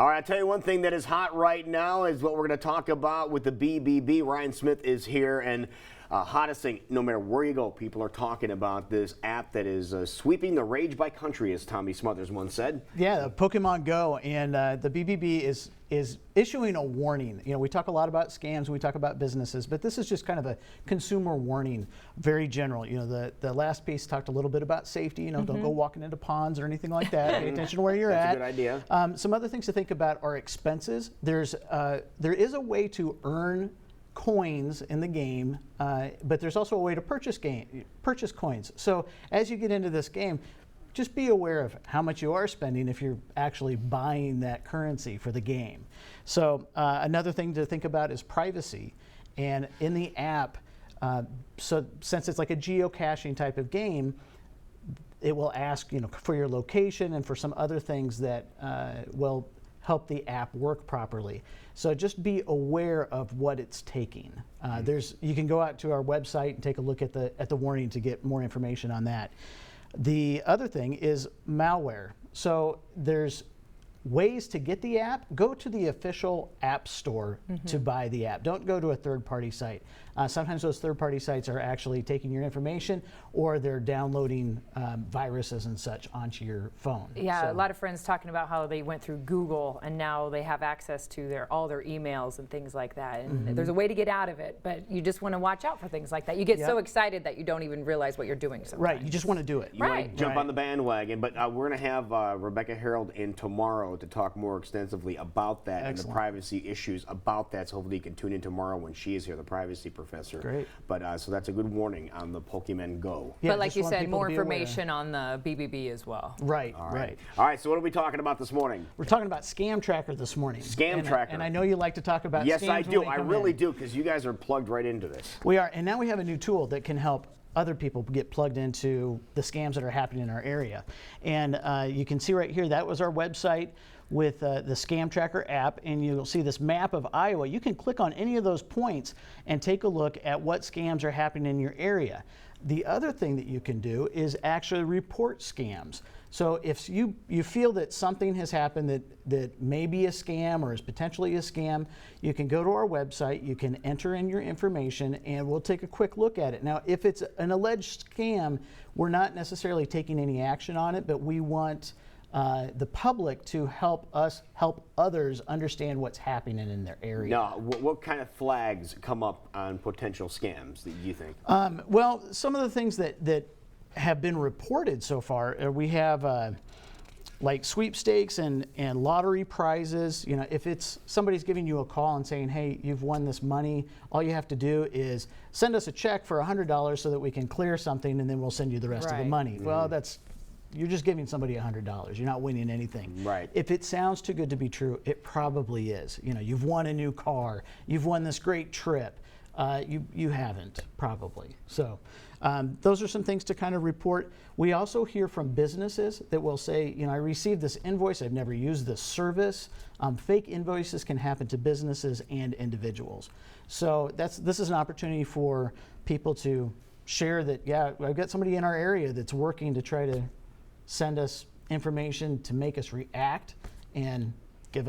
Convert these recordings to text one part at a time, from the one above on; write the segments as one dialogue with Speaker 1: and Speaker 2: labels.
Speaker 1: All right, I'll tell you one thing that is hot right now is what we're going to talk about with the BBB. Ryan Smith is here, and hottest thing, no matter where you go, people are talking about this app that is sweeping the rage by country, as Tommy Smothers once said.
Speaker 2: Yeah, Pokemon Go, and the BBB is issuing a warning. You know, we talk a lot about scams, we talk about businesses, but this is just kind of a consumer warning, very general. You know, the last piece talked a little bit about safety. You know, don't go walking into ponds or anything like that. Pay attention to where you're
Speaker 1: That's
Speaker 2: at.
Speaker 1: a good idea.
Speaker 2: Some other things to think about are expenses. There is a way to earn coins in the game, but there's also a way to purchase coins. So as you get into this game, just be aware of how much you are spending if you're actually buying that currency for the game. So another thing to think about is privacy. And in the app, so since it's like a geocaching type of game, it will ask, you know, for your location and for some other things that will help the app work properly. So just be aware of what it's taking. You can go out to our website and take a look at the warning to get more information on that. The other thing is malware. So there's ways to get the app. Go to the official app store to buy the app. Don't go to a third-party site. Sometimes those third-party sites are actually taking your information, or they're downloading viruses and such onto your phone.
Speaker 3: Yeah,
Speaker 2: So,
Speaker 3: a lot of friends talking about how they went through Google and now they have access to all their emails and things like that. And there's a way to get out of it, but you just want to watch out for things like that. You get so excited that you don't even realize what you're doing sometimes.
Speaker 2: right, you just want to do it.
Speaker 1: You wanna
Speaker 3: Right.
Speaker 1: jump on the bandwagon, but we're going to have Rebecca Harold in tomorrow to talk more extensively about that and the privacy issues about that. So hopefully you can tune in tomorrow when she is here, the privacy professor.
Speaker 2: Great.
Speaker 1: But so that's a good warning on the Pokemon Go.
Speaker 2: Yeah,
Speaker 3: But like
Speaker 2: just
Speaker 3: you
Speaker 2: want
Speaker 3: said,
Speaker 2: people
Speaker 3: more
Speaker 2: to be aware.
Speaker 3: information on the BBB as well.
Speaker 2: Right,
Speaker 1: All
Speaker 2: right.
Speaker 1: All right, so what are we talking about this morning?
Speaker 2: We're talking about Scam Tracker this morning.
Speaker 1: Scam Tracker.
Speaker 2: And I know you like to talk about
Speaker 1: Yes,
Speaker 2: scams
Speaker 1: I
Speaker 2: when
Speaker 1: do.
Speaker 2: they
Speaker 1: I
Speaker 2: come
Speaker 1: really
Speaker 2: in.
Speaker 1: do, because you guys are plugged right into this.
Speaker 2: We are, and now we have a new tool that can help other people get plugged into the scams that are happening in our area. And you can see right here, that was our website with the Scam Tracker app, and you'll see this map of Iowa. You can click on any of those points and take a look at what scams are happening in your area. The other thing that you can do is actually report scams. So if you feel that something has happened that may be a scam or is potentially a scam, you can go to our website, you can enter in your information, and we'll take a quick look at it. Now, if it's an alleged scam, we're not necessarily taking any action on it, but we want the public to help others understand what's happening in their area.
Speaker 1: Now, what kind of flags come up on potential scams that you think?
Speaker 2: Well, some of the things that have been reported so far, we have like sweepstakes and lottery prizes. You know, if it's somebody's giving you a call and saying, hey, you've won this money, all you have to do is send us a check for $100 so that we can clear something, and then we'll send you the rest of the
Speaker 3: Right.
Speaker 2: money. Well, you're just giving somebody $100. You're not winning anything.
Speaker 1: Right.
Speaker 2: If it sounds too good to be true, it probably is. You know, you've won a new car, you've won this great trip. You haven't, probably. So those are some things to kind of report. We also hear from businesses that will say, you know, I received this invoice, I've never used this service. Fake invoices can happen to businesses and individuals. So this is an opportunity for people to share that, yeah, I've got somebody in our area that's working to try to send us information to make us react and give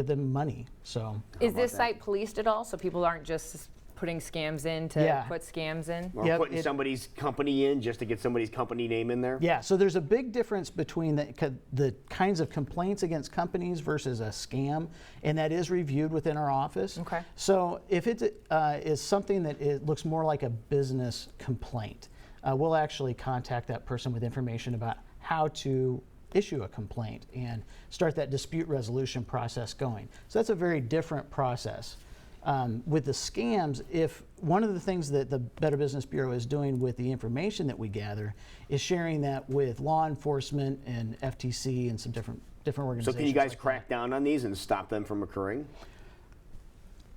Speaker 2: them money. So
Speaker 3: Is this site policed at all, so people aren't just putting scams in to put scams in?
Speaker 1: Or
Speaker 2: Yep,
Speaker 1: putting somebody's company in just to get somebody's company name in there?
Speaker 2: yeah, so there's a big difference between the kinds of complaints against companies versus a scam, and that is reviewed within our office.
Speaker 3: Okay.
Speaker 2: So if it is something that it looks more like a business complaint, we'll actually contact that person with information about how to issue a complaint and start that dispute resolution process going. So that's a very different process. With the scams, if one of the things that the Better Business Bureau is doing with the information that we gather is sharing that with law enforcement and FTC and some different organizations.
Speaker 1: So can you guys
Speaker 2: like
Speaker 1: crack down on these and stop them from occurring?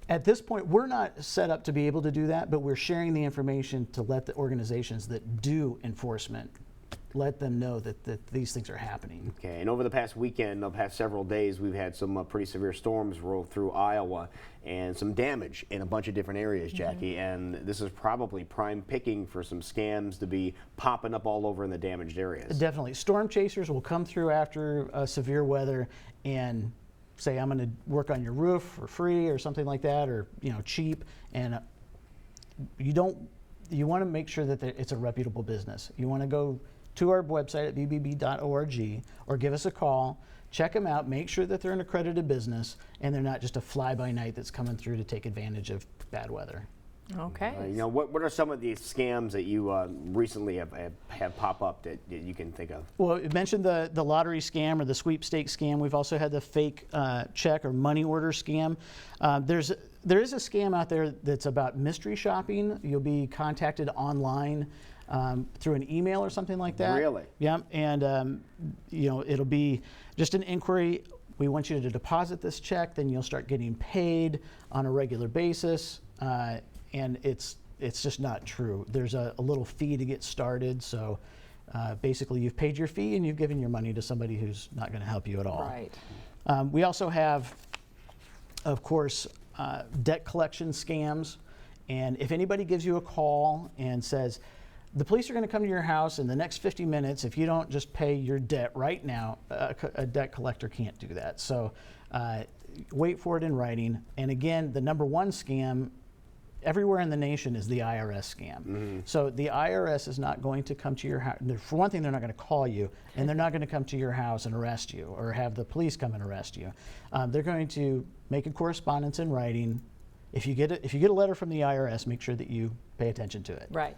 Speaker 2: At this point, we're not set up to be able to do that, but we're sharing the information to let the organizations that do enforcement let them know that these things are happening.
Speaker 1: Okay, and over the past weekend, the past several days, we've had some pretty severe storms roll through Iowa and some damage in a bunch of different areas, Jackie, and this is probably prime picking for some scams to be popping up all over in the damaged areas.
Speaker 2: Definitely. Storm chasers will come through after severe weather and say, I'm going to work on your roof for free or something like that, or cheap, and you want to make sure that it's a reputable business. You want to go to our website at bbb.org or give us a call, check them out, make sure that they're an accredited business and they're not just a fly-by-night that's coming through to take advantage of bad weather.
Speaker 3: Okay.
Speaker 1: What are some of the scams that you recently have pop up that you can think of?
Speaker 2: Well, you mentioned the lottery scam or the sweepstakes scam. We've also had the fake check or money order scam. There is a scam out there that's about mystery shopping. You'll be contacted online through an email or something like that.
Speaker 1: Really?
Speaker 2: Yeah, and it'll be just an inquiry. We want you to deposit this check, then you'll start getting paid on a regular basis. And it's just not true. There's a little fee to get started. So basically, you've paid your fee and you've given your money to somebody who's not going to help you at all.
Speaker 3: Right.
Speaker 2: We also have, of course, debt collection scams. And if anybody gives you a call and says, the police are going to come to your house in the next 50 minutes if you don't just pay your debt right now, a debt collector can't do that. So wait for it in writing. And again, the number one scam everywhere in the nation is the IRS scam. Mm-hmm. So the IRS is not going to come to your house. For one thing, they're not going to call you, and they're not going to come to your house and arrest you or have the police come and arrest you. They're going to make a correspondence in writing. If you get a letter from the IRS, make sure that you pay attention to it.
Speaker 3: Right.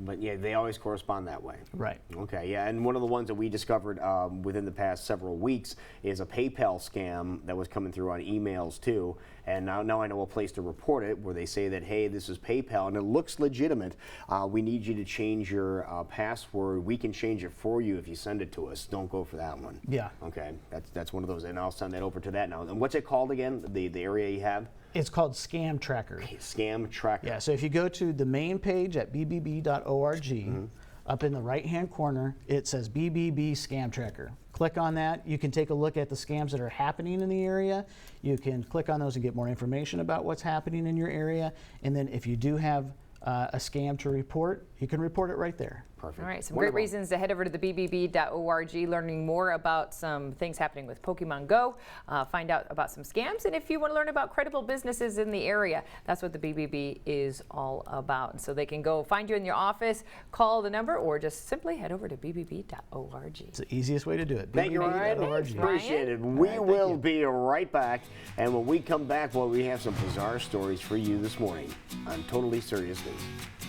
Speaker 1: But yeah, they always correspond that way.
Speaker 2: Right.
Speaker 1: Okay, yeah, and one of the ones that we discovered within the past several weeks is a PayPal scam that was coming through on emails too. And now I know a place to report it where they say that, hey, this is PayPal and it looks legitimate. We need you to change your password. We can change it for you if you send it to us. Don't go for that one.
Speaker 2: Yeah.
Speaker 1: Okay, that's one of those, and I'll send that over to that now. And what's it called again? The area you have?
Speaker 2: It's called Scam Tracker.
Speaker 1: Scam Tracker.
Speaker 2: Yeah, so if you go to the main page at bbb.org, up in the right-hand corner, it says BBB Scam Tracker. Click on that. You can take a look at the scams that are happening in the area. You can click on those and get more information about what's happening in your area. And then if you do have a scam to report, you can report it right there.
Speaker 1: Perfect.
Speaker 3: All right, some
Speaker 1: Wonderful.
Speaker 3: great reasons to head over to the bbb.org, learning more about some things happening with Pokemon Go, find out about some scams, and if you want to learn about credible businesses in the area, that's what the BBB is all about. And so they can go find you in your office, call the number, or just simply head over to bbb.org.
Speaker 2: It's the easiest way to do it.
Speaker 1: Thank you, Ryan.
Speaker 2: bbb.org.
Speaker 1: Appreciate it. We will be right back. And when we come back, we have some bizarre stories for you this morning on Totally Serious News.